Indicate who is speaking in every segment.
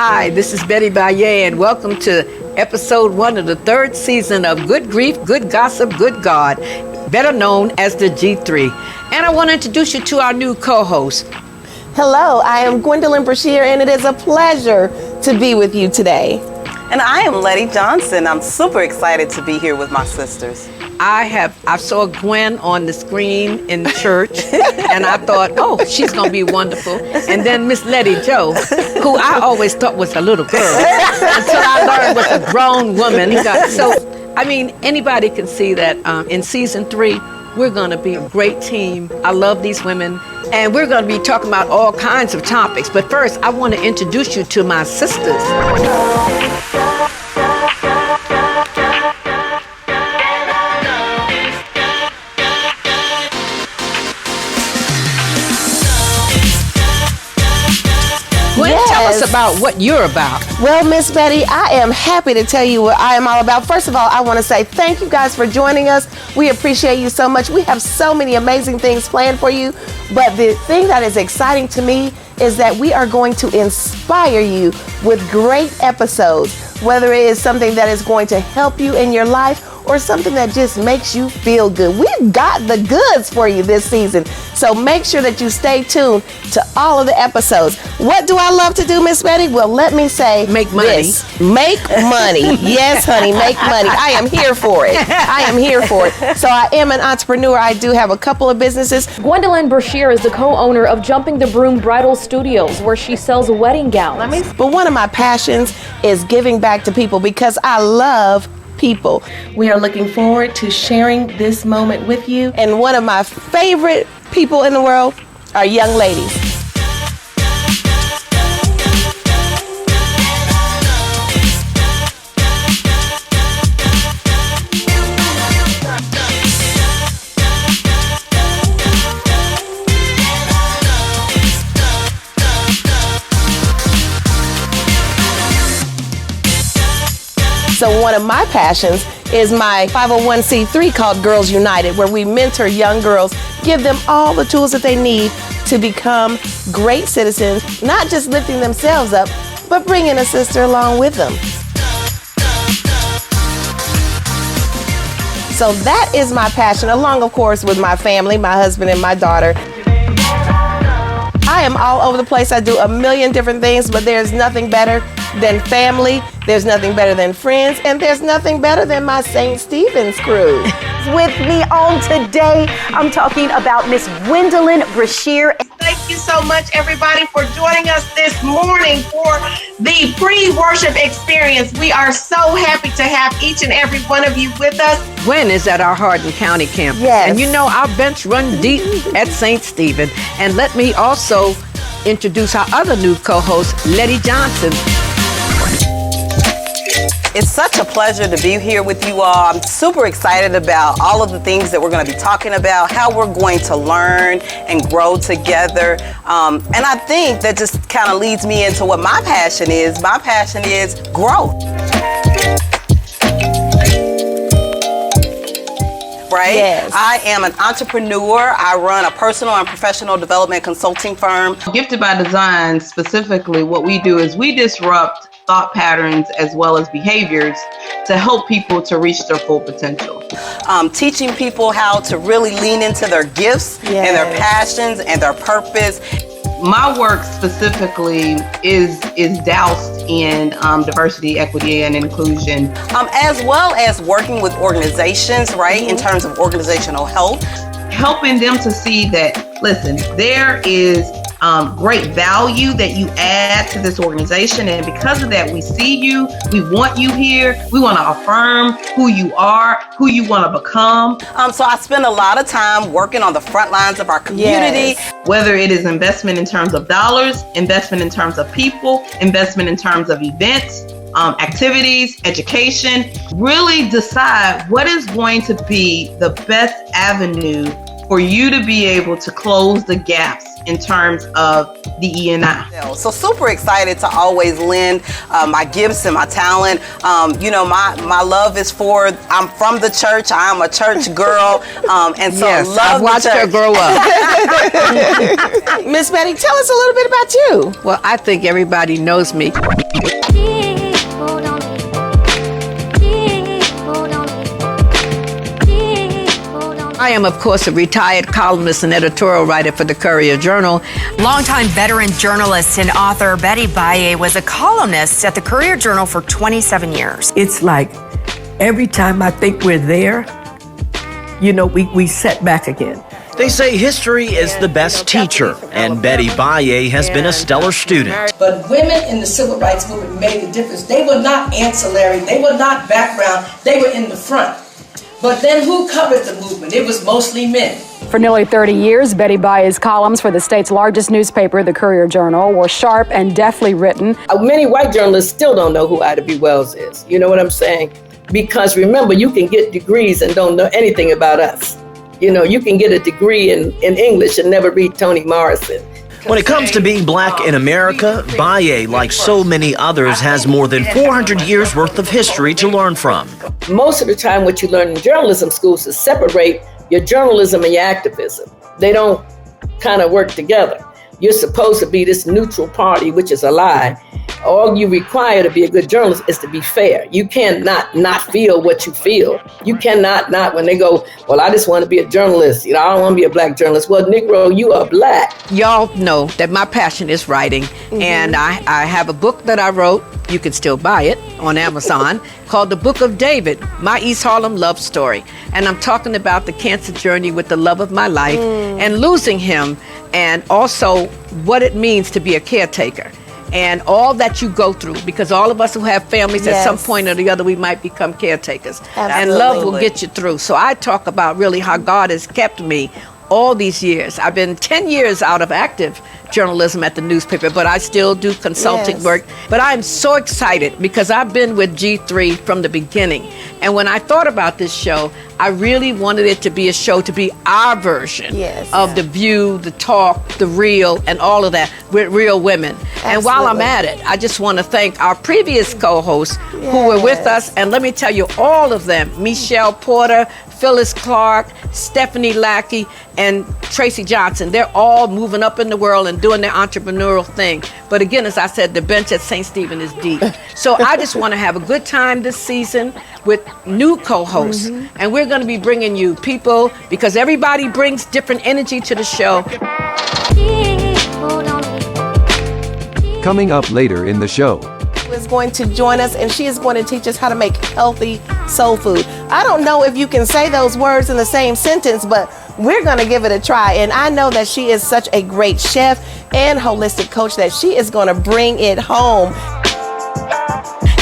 Speaker 1: Hi, this is Betty Baye, and welcome to episode 1 of the 3rd season of Good Grief, Good Gossip, Good God, better known as the G3. And I want to introduce you to our new co-host.
Speaker 2: Hello, I am Gwendolyn Brashear, and it is a pleasure to be with you today.
Speaker 3: And I am Letty Johnson. I'm super excited to be here with my sisters.
Speaker 1: I saw Gwen on the screen in church, and I thought, oh, she's going to be wonderful. And then Miss Letty Joe, who I always thought was a little girl, until I learned was a grown woman. So, I mean, anybody can see that in season 3, we're going to be a great team. I love these women, and we're going to be talking about all kinds of topics. But first, I want to introduce you to my sisters. Gwen, tell us about what you're about.
Speaker 2: Well, Miss Betty, I am happy to tell you what I am all about. First of all, I want to say thank you guys for joining us. We appreciate you so much. We have so many amazing things planned for you. But the thing that is exciting to me is that we are going to inspire you with great episodes, whether it is something that is going to help you in your life or something that just makes you feel good. We've got the goods for you this season. So make sure that you stay tuned to all of the episodes. What do I love to do, Miss Betty? Well, let me say
Speaker 1: make money.
Speaker 2: This. Make money. Yes, honey, make money. I am here for it. I am here for it. So I am an entrepreneur. I do have a couple of businesses.
Speaker 4: Gwendolyn Brashear is the co-owner of Jumping the Broom Bridal Studios, where she sells wedding gowns.
Speaker 2: But one of my passions is giving back to people because I love people. We are looking forward to sharing this moment with you. And one of my favorite people in the world are young ladies. So one of my passions is my 501c3 called Girls United, where we mentor young girls, give them all the tools that they need to become great citizens, not just lifting themselves up, but bringing a sister along with them. So that is my passion, along, of course, with my family, my husband and my daughter. I am all over the place. I do a million different things, but there's nothing better than family. There's nothing better than friends, and there's nothing better than my St. Stephen's crew.
Speaker 5: With me on today, I'm talking about Miss Gwendolyn Brashear.
Speaker 6: Thank you so much, everybody, for joining us this morning for the pre-worship experience. We are so happy to have each and every one of you with us.
Speaker 1: Gwen is at our Hardin County campus.
Speaker 2: Yes.
Speaker 1: And you know our bench run deep at St. Stephen. And let me also introduce our other new co-host, Letty Johnson.
Speaker 3: It's such a pleasure to be here with you all. I'm super excited about all of the things that we're going to be talking about, how we're going to learn and grow together. And I think that just kind of leads me into what my passion is. My passion is growth. Right?
Speaker 2: Yes.
Speaker 3: I am an entrepreneur. I run a personal and professional development consulting firm.
Speaker 7: Gifted by Design, specifically, what we do is we disrupt thought patterns as well as behaviors to help people to reach their full potential.
Speaker 3: Teaching people how to really lean into their gifts and their passions and their purpose.
Speaker 7: My work specifically is doused in diversity, equity, and inclusion.
Speaker 3: As well as working with organizations, right, in terms of organizational health.
Speaker 7: Helping them to see that, listen, there is great value that you add to this organization, and because of that, we see you, we want you here, we want to affirm who you are, who you want to become.
Speaker 3: So I spend a lot of time working on the front lines of our community.
Speaker 2: Yes.
Speaker 7: Whether it is investment in terms of dollars, investment in terms of people, investment in terms of events, activities, education, really decide what is going to be the best avenue for you to be able to close the gaps in terms of the E&I.
Speaker 3: So super excited to always lend my gifts and my talent. My love is I'm from the church. I'm a church girl. And so
Speaker 1: yes,
Speaker 3: love
Speaker 1: I've watched her grow up.
Speaker 2: Miss Betty, tell us a little bit about you.
Speaker 1: Well, I think everybody knows me. I am, of course, a retired columnist and editorial writer for the Courier-Journal.
Speaker 8: Longtime veteran journalist and author Betty Baye was a columnist at the Courier-Journal for 27 years.
Speaker 9: It's like every time I think we're there, we set back again.
Speaker 10: They say history is the best teacher, and Betty Baye has been a stellar student.
Speaker 11: But women in the civil rights movement made a difference. They were not ancillary, they were not background, they were in the front. But then who covered the movement? It was mostly men.
Speaker 12: For nearly 30 years, Betty Baye's columns for the state's largest newspaper, the Courier-Journal, were sharp and deftly written.
Speaker 9: Many white journalists still don't know who Ida B. Wells is. You know what I'm saying? Because remember, you can get degrees and don't know anything about us. You can get a degree in English and never read Toni Morrison.
Speaker 10: When it comes to being black in America, Baye, like so many others, has more than 400 years worth of history to learn from.
Speaker 9: Most of the time, what you learn in journalism schools is separate your journalism and your activism. They don't kind of work together. You're supposed to be this neutral party, which is a lie. All you require to be a good journalist is to be fair. You cannot not feel what you feel. You cannot not, when they go, well, I just want to be a journalist. I don't want to be a black journalist. Well, Negro, you are black.
Speaker 1: Y'all know that my passion is writing, and I have a book that I wrote. You can still buy it on Amazon, called The Book of David, My East Harlem Love Story. And I'm talking about the cancer journey with the love of my life and losing him, and also what it means to be a caretaker. And all that you go through, because all of us who have families at some point or the other, we might become caretakers.
Speaker 2: Absolutely.
Speaker 1: And love will get you through. So I talk about really how God has kept me all these years. I've been 10 years out of active journalism at the newspaper, but I still do consulting work. But I'm so excited because I've been with G3 from the beginning. And when I thought about this show, I really wanted it to be a show to be our version of The View, The Talk, The Real, and all of that with real women. Absolutely. And while I'm at it, I just want to thank our previous co-hosts who were with us. And let me tell you, all of them, Michelle Porter, Phyllis Clark, Stephanie Lackey, and Tracy Johnson. They're all moving up in the world and doing their entrepreneurial thing. But again, as I said, the bench at St. Stephen is deep. So I just want to have a good time this season with new co-hosts. And we're going to be bringing you people, because everybody brings different energy to the show.
Speaker 13: Coming up later in the show,
Speaker 2: is going to join us, and she is going to teach us how to make healthy soul food. I don't know if you can say those words in the same sentence, but we're going to give it a try. And I know that she is such a great chef and holistic coach that she is going to bring it home.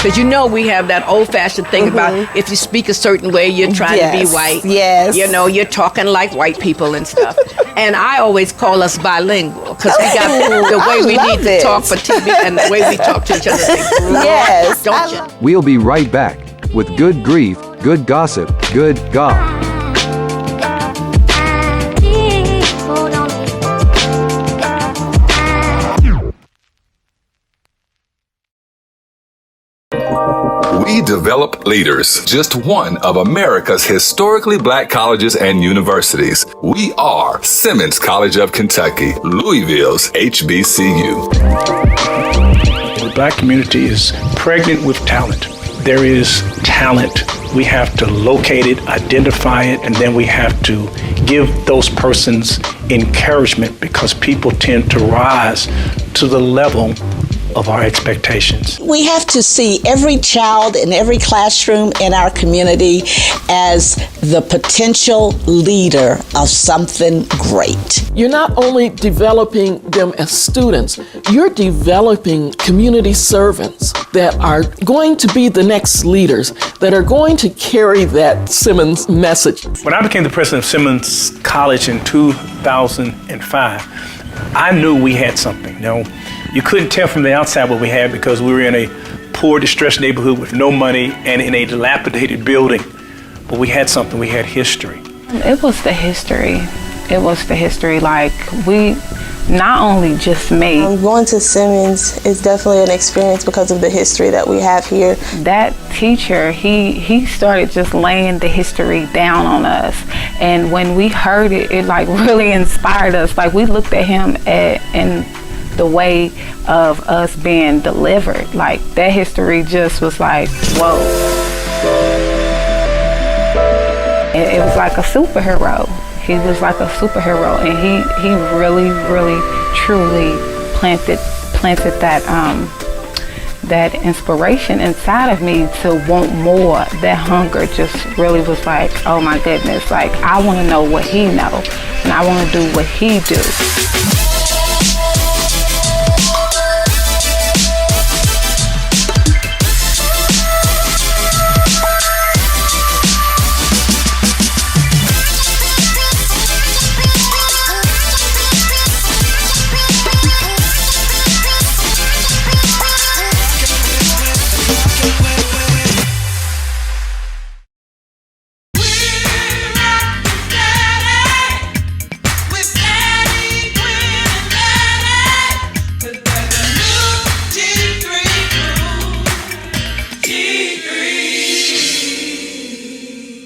Speaker 1: Because we have that old-fashioned thing about if you speak a certain way, you're trying to be white.
Speaker 2: Yes.
Speaker 1: You're talking like white people and stuff. And I always call us bilingual because we got the way we need to talk for TV and the way we talk to each other.
Speaker 2: Yes.
Speaker 1: Don't you?
Speaker 13: we'll be right back with good grief, good gossip, good God.
Speaker 14: We develop leaders, just one of America's historically black colleges and universities. We are Simmons College of Kentucky, Louisville's HBCU.
Speaker 15: The black community is pregnant with talent. There is talent. We have to locate it, identify it, and then we have to give those persons encouragement, because people tend to rise to the level of our expectations.
Speaker 16: We have to see every child in every classroom in our community as the potential leader of something great.
Speaker 17: You're not only developing them as students, you're developing community servants that are going to be the next leaders, that are going to carry that Simmons message.
Speaker 15: When I became the president of Simmons College in 2005, I knew we had something. You couldn't tell from the outside what we had because we were in a poor, distressed neighborhood with no money and in a dilapidated building. But we had something. We had history.
Speaker 18: It was the history. Like, we not only just me.
Speaker 19: Going to Simmons is definitely an experience because of the history that we have here.
Speaker 18: That teacher, he started just laying the history down on us, and when we heard it, it like really inspired us. Like we looked at him in the way of us being delivered. Like that history just was like, whoa. It was like a superhero. He was like a superhero, and he really, really, truly planted that inspiration inside of me to want more. That hunger just really was like, oh my goodness, like I want to know what he knows, and I want to do what he do.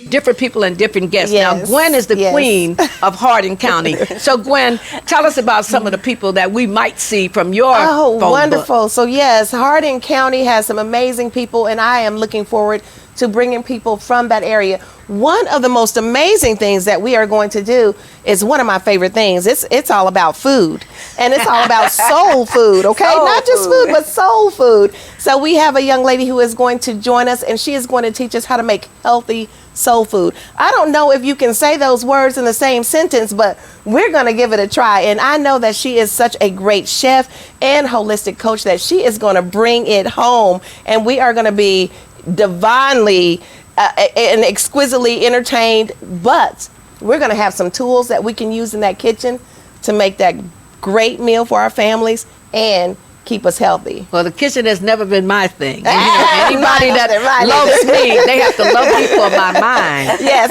Speaker 1: Different people and different guests. Now, Gwen is the queen of Hardin County. So, Gwen, tell us about some of the people that we might see from your phone
Speaker 2: wonderful
Speaker 1: book.
Speaker 2: So yes, Hardin County has some amazing people, and I am looking forward to bringing people from that area. One of the most amazing things that we are going to do is one of my favorite things. It's all about food, and it's all about soul food, okay? Not just food, but soul food. So we have a young lady who is going to join us, and she is going to teach us how to make healthy soul food. I don't know if you can say those words in the same sentence, but we're going to give it a try. And I know that she is such a great chef and holistic coach that she is going to bring it home, and we are going to be divinely and exquisitely entertained, but we're going to have some tools that we can use in that kitchen to make that great meal for our families and keep us healthy.
Speaker 1: Well, the kitchen has never been my thing. And, anybody that loves me, they have to love me for my mind.
Speaker 2: Yes,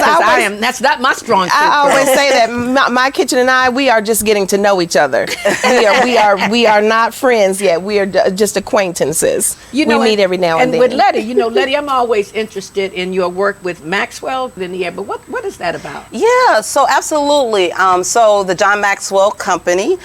Speaker 1: that's not my strong suit.
Speaker 2: I always say that my kitchen and I, we are just getting to know each other. We are not friends yet. We are just acquaintances. We meet every now and then.
Speaker 1: And with Letty, Letty, I'm always interested in your work with Maxwell in the air, but what is that about?
Speaker 3: Yeah, so absolutely. So the John Maxwell Company,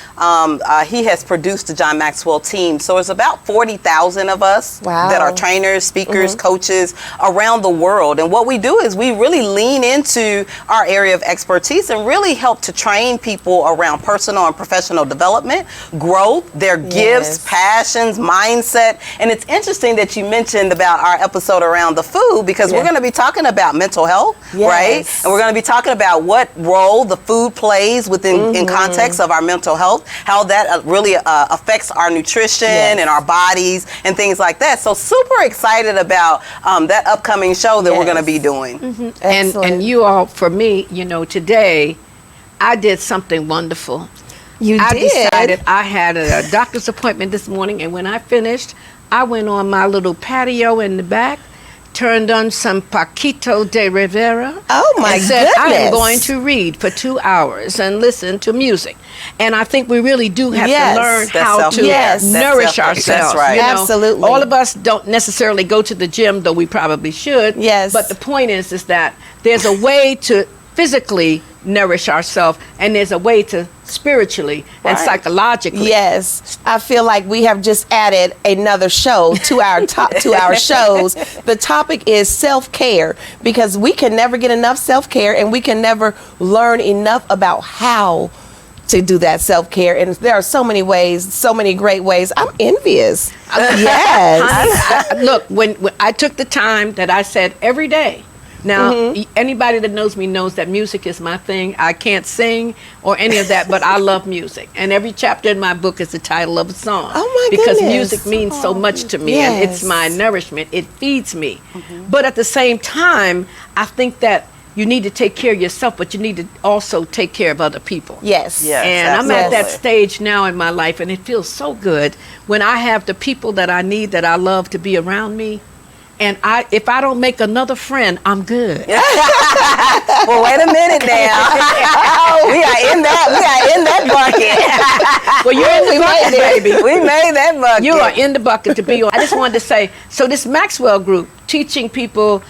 Speaker 3: he has produced the John Maxwell team. So it's about 40,000 of us that are trainers, speakers, coaches around the world. And what we do is we really lean into our area of expertise and really help to train people around personal and professional development, growth, their gifts, passions, mindset. And it's interesting that you mentioned about our episode around the food, because we're going to be talking about mental health, right? And we're going to be talking about what role the food plays within in context of our mental health, how that really affects our nutrition and our bodies and things like that. So super excited about that upcoming show that we're going to be doing.
Speaker 1: And you all, for me, today I did something wonderful. I decided I had a doctor's appointment this morning, and when I finished, I went on my little patio in the back, turned on some Paquito de Rivera.
Speaker 2: Oh my
Speaker 1: and said,
Speaker 2: goodness.
Speaker 1: I am going to read for 2 hours and listen to music. And I think we really do have to learn how to nourish ourselves.
Speaker 3: That's right.
Speaker 2: Absolutely.
Speaker 1: All of us don't necessarily go to the gym, though we probably should.
Speaker 2: Yes.
Speaker 1: But the point is that there's a way to physically nourish ourselves, and there's a way to spiritually and psychologically.
Speaker 2: Yes, I feel like we have just added another show to our shows. The topic is self-care, because we can never get enough self-care, and we can never learn enough about how to do that self-care. And there are so many ways, so many great ways. I'm envious. Yes.
Speaker 1: Look, when I took the time that I said every day. Now, anybody that knows me knows that music is my thing. I can't sing or any of that, but I love music. And every chapter in my book is the title of a song.
Speaker 2: Oh my
Speaker 1: because
Speaker 2: goodness.
Speaker 1: music means so much to me, and it's my nourishment. It feeds me. But at the same time, I think that you need to take care of yourself, but you need to also take care of other people.
Speaker 2: Yes.
Speaker 1: And I'm at that stage now in my life, and it feels so good when I have the people that I need, that I love to be around me. And if I don't make another friend, I'm good.
Speaker 3: Well, wait a minute now. We are in that bucket.
Speaker 1: Well, you're in the bucket, baby.
Speaker 3: We made that bucket.
Speaker 1: You are in the bucket to be on. I just wanted to say, so this Maxwell group, teaching people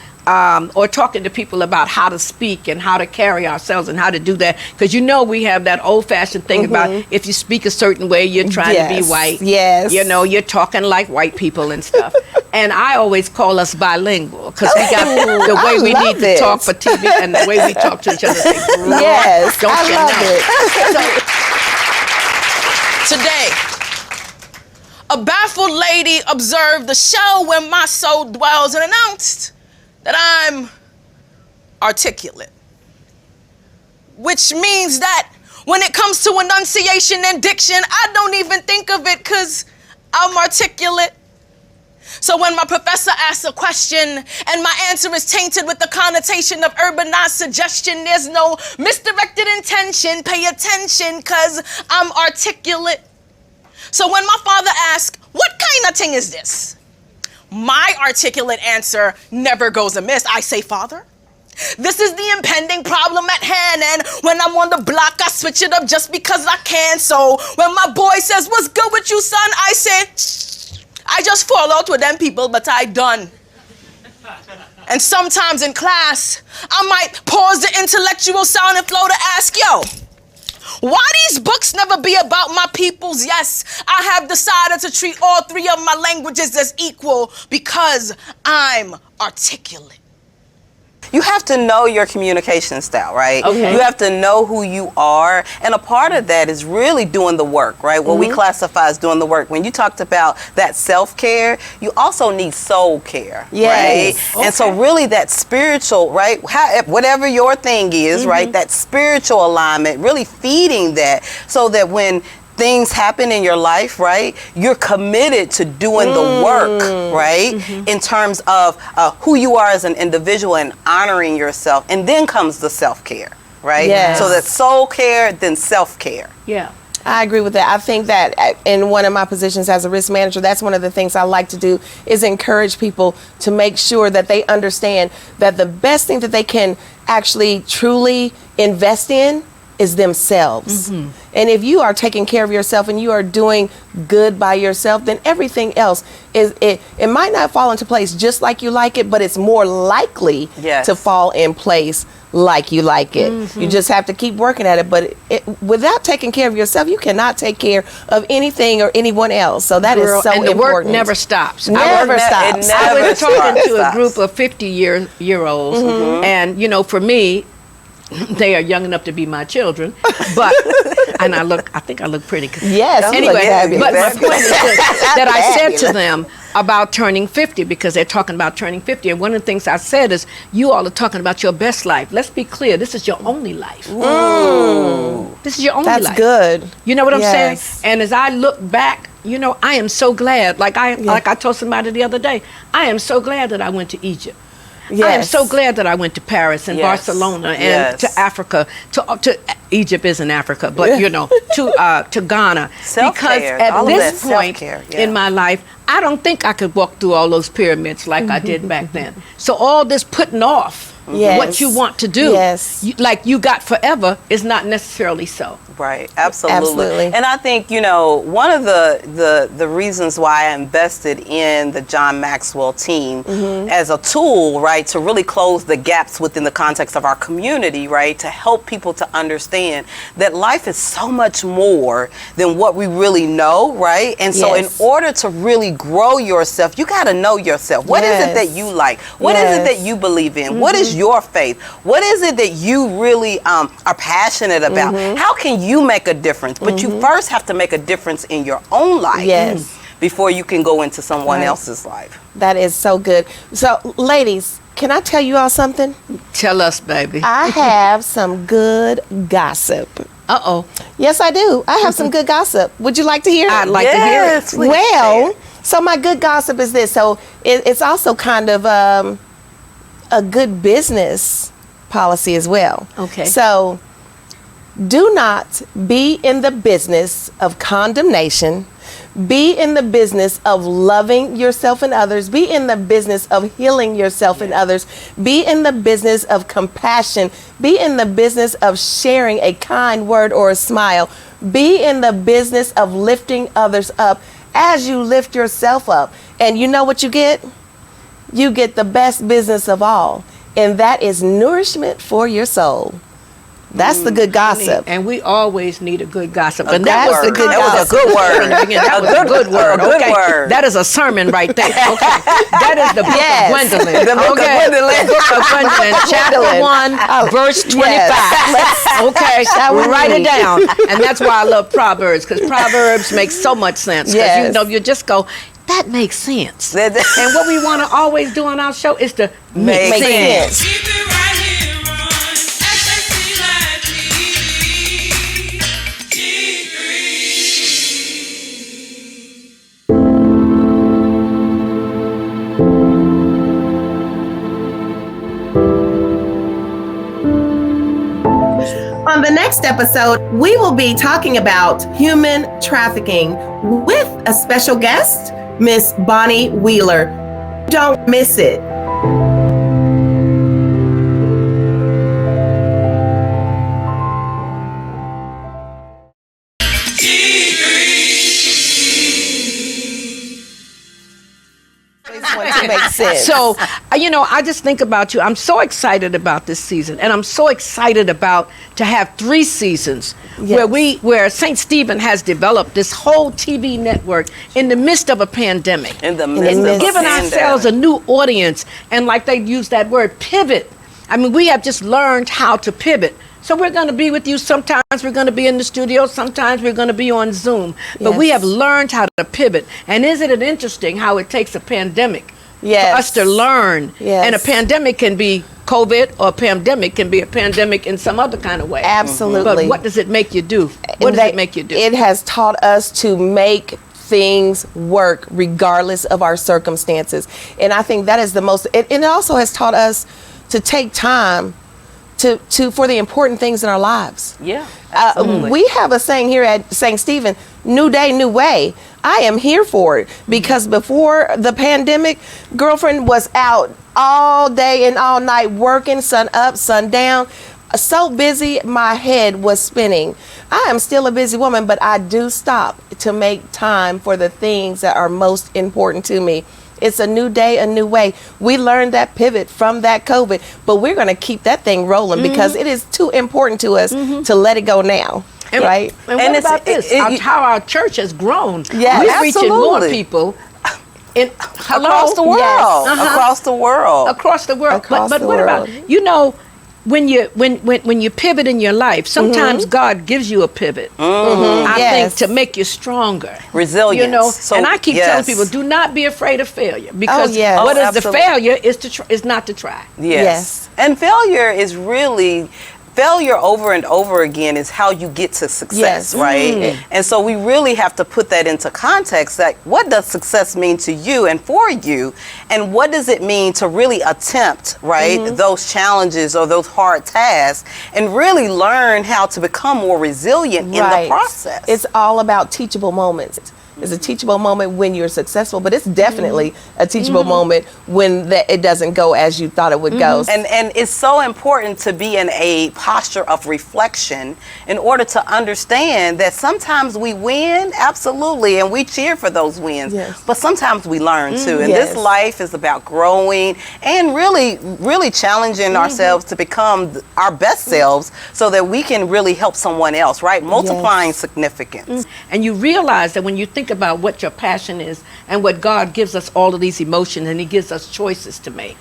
Speaker 1: or talking to people about how to speak and how to carry ourselves and how to do that. Because we have that old-fashioned thing about if you speak a certain way, you're trying to be white.
Speaker 2: Yes.
Speaker 1: You're talking like white people and stuff. And I always call us bilingual because we got the way we need to talk for TV and the way we talk to each other.
Speaker 2: Yes, I love
Speaker 20: Today,
Speaker 2: it.
Speaker 20: a baffled lady observed the show where my soul dwells and announced that I'm articulate. Which means that when it comes to enunciation and diction, I don't even think of it because I'm articulate. So when my professor asks a question and my answer is tainted with the connotation of urbanized suggestion, there's no misdirected intention. Pay attention because I'm articulate. So when my father asks, what kind of thing is this? My articulate answer never goes amiss. I say, Father, this is the impending problem at hand, and when I'm on the block, I switch it up just because I can. So when my boy says, what's good with you, son? I say, I just fall out with them people, but I done. And sometimes in class, I might pause the intellectual sound and flow to ask, yo, why these books never be about my peoples? Yes, I have decided to treat all three of my languages as equal because I'm articulate.
Speaker 3: You have to know your communication style, right?
Speaker 20: Okay.
Speaker 3: You have to know who you are. And a part of that is really doing the work, right? What we classify as doing the work. When you talked about that self-care, you also need soul care, right?
Speaker 2: Okay.
Speaker 3: And so really that spiritual, right? Whatever your thing is, right? That spiritual alignment, really feeding that so that when things happen in your life, right? You're committed to doing the work, right? In terms of who you are as an individual and honoring yourself. And then comes the self-care, right?
Speaker 2: Yes.
Speaker 3: So that's soul care, then self-care.
Speaker 1: Yeah.
Speaker 2: I agree with that. I think that in one of my positions as a risk manager, that's one of the things I like to do is encourage people to make sure that they understand that the best thing that they can actually truly invest in is themselves. And if you are taking care of yourself and you are doing good by yourself, then everything else it might not fall into place just like you like it, but it's more likely to fall in place like you like it. You just have to keep working at it. But without taking care of yourself, you cannot take care of anything or anyone else. So that is so
Speaker 1: and the
Speaker 2: important.
Speaker 1: work never stops.
Speaker 2: Never stops.
Speaker 1: I was talking to a group of 50-year-olds, and for me, they are young enough to be my children, but and I think I look pretty.
Speaker 2: Yes.
Speaker 1: Anyway, but my point is that I said to them about turning 50 because they're talking about turning 50, and one of the things I said is, you all are talking about your best life. Let's be clear. This is your only life. This is your only life.
Speaker 2: That's good.
Speaker 1: You know what I'm
Speaker 2: Yes.
Speaker 1: saying? And as I look back, I am so glad. Like I told somebody the other day, I am so glad that I went to Egypt.
Speaker 2: Yes.
Speaker 1: I am so glad that I went to Paris and Barcelona and to Africa. To Egypt isn't Africa, but to Ghana. Because at this point in my life, I don't think I could walk through all those pyramids like I did back then. So all this putting off what you want to do, like you got forever, is not necessarily so.
Speaker 3: Right, absolutely. And I think, one of the reasons why I invested in the John Maxwell team as a tool, right, to really close the gaps within the context of our community, right, to help people to understand that life is so much more than what we really know, right? And so in order to really grow yourself, you got to know yourself. What is it that you like? What is it that you believe in? What is your faith? What is it that you really are passionate about? How can you make a difference? But you first have to make a difference in your own life before you can go into someone else's life.
Speaker 2: That is so good. So, ladies, can I tell you all something?
Speaker 1: Tell us, baby.
Speaker 2: I have some good gossip.
Speaker 1: Uh-oh.
Speaker 2: Yes, I do. I have some good gossip. Would you like to hear it?
Speaker 1: I'd like to hear it.
Speaker 3: Please.
Speaker 2: Well, so my good gossip is this. So it's also kind of a good business policy as well.
Speaker 1: Okay.
Speaker 2: So do not be in the business of condemnation Be in the business of loving yourself and others. Be in the business of healing yourself and others. Be in the business of compassion. Be in the business of sharing a kind word or a smile. Be in the business of lifting others up as you lift yourself up. And you know what you get? You get the best business of all, and that is nourishment for your soul. That's the good gossip.
Speaker 1: And we always need a good gossip.
Speaker 2: A
Speaker 1: And
Speaker 2: good
Speaker 1: that was
Speaker 2: word.
Speaker 1: the good
Speaker 2: That was a
Speaker 1: gossip.
Speaker 2: good word.
Speaker 1: That was a good word.
Speaker 3: A good
Speaker 1: Okay.
Speaker 3: word.
Speaker 1: That is a sermon right there. Okay. That is the book
Speaker 2: Yes.
Speaker 1: of Gwendolyn.
Speaker 3: The book of
Speaker 1: Okay.
Speaker 3: Gwendolyn.
Speaker 1: The book of Gwendolyn, chapter 1, verse 25. Okay.
Speaker 2: That we
Speaker 1: Write it
Speaker 2: need.
Speaker 1: down. And that's why I love Proverbs, because Proverbs make so much sense. Because
Speaker 2: Yes.
Speaker 1: you know, you just go, that makes sense. And what we want to always do on our show is to make sense.
Speaker 2: On the next episode, we will be talking about human trafficking with a special guest, Miss Bonnie Wheeler. Don't miss it. To make sense.
Speaker 1: So, you know, I just think about you. I'm so excited about this season, and I'm so excited about to have 3 seasons where St. Stephen has developed this whole TV network in the midst of a pandemic.
Speaker 3: In the midst of
Speaker 1: giving
Speaker 3: a
Speaker 1: ourselves a new audience, and like they use that word, pivot. I mean, we have just learned how to pivot. So we're going to be with you. Sometimes we're going to be in the studio. Sometimes we're going to be on Zoom. But we have learned how to pivot. And isn't it interesting how it takes a pandemic for us to learn? And a pandemic can be COVID, or a pandemic can be a pandemic in some other kind of way.
Speaker 2: Absolutely.
Speaker 1: But what does it make you do? What does it make you do?
Speaker 2: It has taught us to make things work regardless of our circumstances. And I think that is the most, it also has taught us to take time to for the important things in our lives.
Speaker 3: Yeah, absolutely.
Speaker 2: We have a saying here at St. Stephen, new day, new way. I am here for it, because before the pandemic, girlfriend was out all day and all night working, sun up, sun down. So busy, my head was spinning. I am still a busy woman, but I do stop to make time for the things that are most important to me. It's a new day, a new way. We learned that pivot from that COVID, but we're going to keep that thing rolling because it is too important to us to let it go now.
Speaker 1: And,
Speaker 2: right?
Speaker 1: And what about this? How our church has grown.
Speaker 2: Yes,
Speaker 1: we're reaching more
Speaker 3: absolutely.
Speaker 1: people
Speaker 3: across the world.
Speaker 2: Yes.
Speaker 3: Across the world.
Speaker 1: Across the world.
Speaker 2: Across
Speaker 1: but
Speaker 2: the
Speaker 1: what
Speaker 2: world.
Speaker 1: about, you know, when you pivot in your life, sometimes God gives you a pivot. I think to make you stronger.
Speaker 3: Resilience.
Speaker 1: You know,
Speaker 3: So,
Speaker 1: and I keep
Speaker 3: yes.
Speaker 1: telling people, do not be afraid of failure, because
Speaker 2: yes.
Speaker 1: what is the
Speaker 3: absolutely.
Speaker 1: failure is not to try.
Speaker 3: Yes. And failure is really, failure over and over again is how you get to success,
Speaker 2: Yes.
Speaker 3: right? And so we really have to put that into context, that what does success mean to you and for you, and what does it mean to really attempt, right, those challenges or those hard tasks, and really learn how to become more resilient in the process.
Speaker 2: It's all about teachable moments. It's a teachable moment when you're successful, but it's definitely a teachable moment when it doesn't go as you thought it would go.
Speaker 3: And it's so important to be in a posture of reflection in order to understand that sometimes we win, absolutely, and we cheer for those wins, but sometimes we learn too. And this life is about growing and really challenging ourselves to become our best selves so that we can really help someone else, right? Multiplying significance.
Speaker 1: And you realize that when you think about what your passion is, and what God gives us all of these emotions, and He gives us choices to make,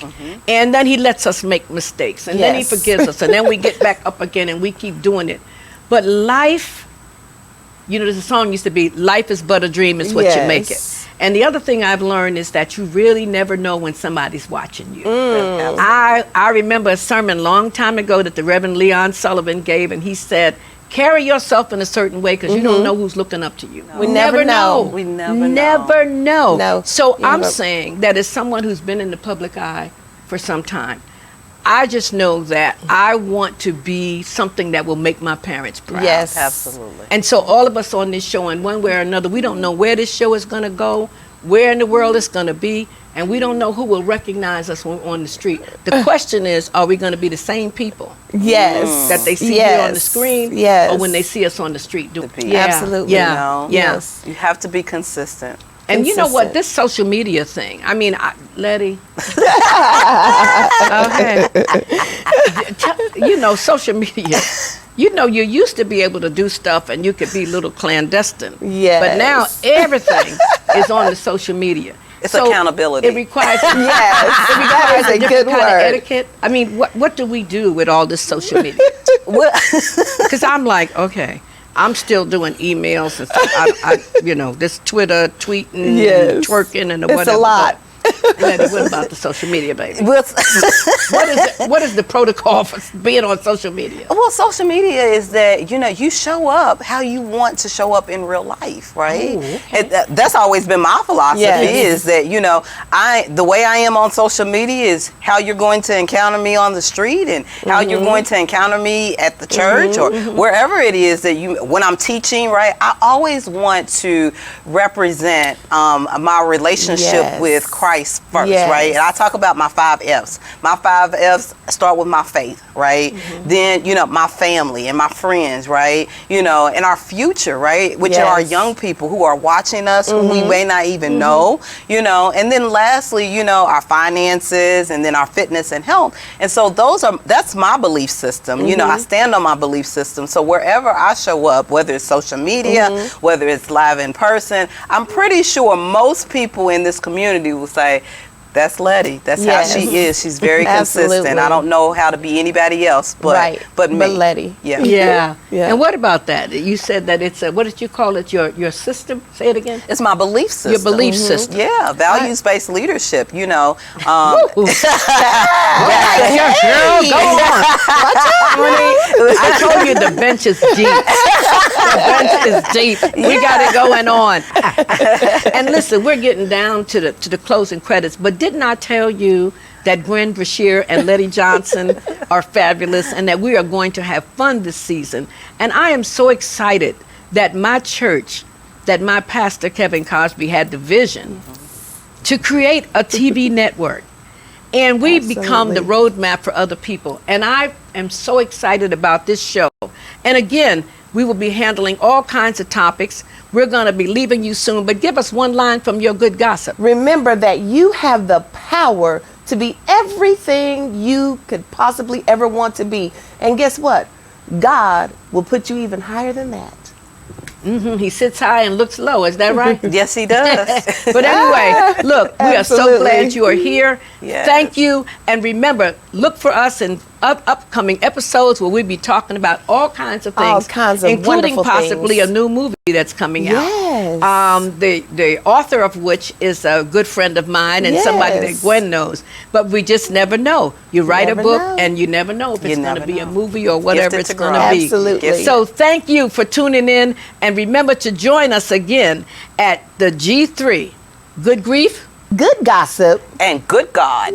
Speaker 1: and then He lets us make mistakes, and then He forgives us, and then we get back up again and we keep doing it. But life, you know, there's a song used to be, life is but a dream, is what you make it. And the other thing I've learned is that you really never know when somebody's watching you. I remember a sermon a long time ago that the Reverend Leon Sullivan gave, and he said, carry yourself in a certain way, because you don't know who's looking up to you.
Speaker 2: We never know.
Speaker 3: We never
Speaker 2: know.
Speaker 1: So I'm saying that as someone who's been in the public eye for some time, I just know that I want to be something that will make my parents proud.
Speaker 2: Yes.
Speaker 3: Absolutely.
Speaker 1: And so all of us on this show, in one way or another, we don't know where this show is going to go, where in the world it's going to be, and we don't know who will recognize us when we're on the street. The question is, are we going to be the same people?
Speaker 2: Yes.
Speaker 1: That they see here on the screen, or when they see us on the street?
Speaker 2: Absolutely.
Speaker 1: Yeah.
Speaker 3: You know?
Speaker 1: Yes.
Speaker 3: You have to be consistent.
Speaker 1: And you know what? This social media thing. I mean, Letty. Okay. You know, social media. You know, you used to be able to do stuff and you could be a little clandestine.
Speaker 2: Yes.
Speaker 1: But now everything is on the social media.
Speaker 3: It's accountability.
Speaker 1: It requires
Speaker 2: Yes, that is a
Speaker 1: different
Speaker 2: good
Speaker 1: kind of
Speaker 2: word.
Speaker 1: etiquette. I mean, what do we do with all this social media? Because I'm like, okay, I'm still doing emails and stuff. You know, this Twitter, tweeting,
Speaker 2: Yes.
Speaker 1: twerking, and the
Speaker 2: It's
Speaker 1: whatever.
Speaker 2: a lot.
Speaker 1: Letty, what about the social media, baby?
Speaker 3: Well,
Speaker 1: What is the protocol for being on social media?
Speaker 3: Well, social media is that, you know, you show up how you want to show up in real life, right?
Speaker 1: Ooh, okay.
Speaker 3: And that's always been my philosophy,
Speaker 2: Yes.
Speaker 3: is that, you know, the way I am on social media is how you're going to encounter me on the street and how you're going to encounter me at the church or wherever it is that when I'm teaching, right? I always want to represent my relationship
Speaker 2: Yes.
Speaker 3: with Christ first,
Speaker 2: Yes.
Speaker 3: right? And I talk about my 5 F's. My 5 F's start with my faith, right? Then, you know, my family and my friends, right? You know, and our future, right? Which are our
Speaker 2: Yes.
Speaker 3: young people who are watching us, who we may not even know, you know. And then lastly, you know, our finances and then our fitness and health. And so that's my belief system. You know, I stand on my belief system. So wherever I show up, whether it's social media, whether it's live in person, I'm pretty sure most people in this community will say, that's Letty. That's how she is. She's very consistent.
Speaker 2: Absolutely.
Speaker 3: I don't know how to be anybody else, but me.
Speaker 2: But Letty.
Speaker 3: Yeah.
Speaker 1: Yeah. And what about that? You said that it's what did you call it? Your system? Say it again.
Speaker 3: It's my belief system.
Speaker 1: Your belief system.
Speaker 3: Yeah, values-based leadership. You know.
Speaker 1: Girl, go on. I told you the bench is deep. The bench is deep. We got it going on. And listen, we're getting down to the closing credits, but didn't I tell you that Gwen Brashear and Letty Johnson are fabulous and that we are going to have fun this season? And I am so excited that my church, that my pastor Kevin Cosby had the vision to create a TV network. And we become the roadmap for other people. And I am so excited about this show. And again, we will be handling all kinds of topics. We're going to be leaving you soon, but give us one line from your good gossip.
Speaker 2: Remember that you have the power to be everything you could possibly ever want to be. And guess what? God will put you even higher than that.
Speaker 1: He sits high and looks low. Is that right?
Speaker 3: Yes, he does.
Speaker 1: But anyway, look, we are so
Speaker 2: Absolutely.
Speaker 1: glad you are here.
Speaker 3: Yes.
Speaker 1: Thank you. And remember, look for us in upcoming episodes where we'll be talking about all kinds of things.
Speaker 2: All kinds of
Speaker 1: including
Speaker 2: wonderful
Speaker 1: possibly
Speaker 2: things.
Speaker 1: a new movie that's coming out.
Speaker 2: Yes.
Speaker 1: The author of which is a good friend of mine and somebody that
Speaker 2: Yes.
Speaker 1: Gwen knows. But we just never know. You write
Speaker 2: never
Speaker 1: a book
Speaker 2: know.
Speaker 1: and you never know if it's going to
Speaker 3: never
Speaker 1: be a
Speaker 3: know.
Speaker 1: movie or whatever
Speaker 3: Gifted
Speaker 1: it's
Speaker 3: to
Speaker 1: going
Speaker 3: grow.
Speaker 1: to be.
Speaker 2: Absolutely.
Speaker 1: So thank you for tuning in. And remember to join us again at the G3. Good Grief.
Speaker 2: Good gossip.
Speaker 3: And good God.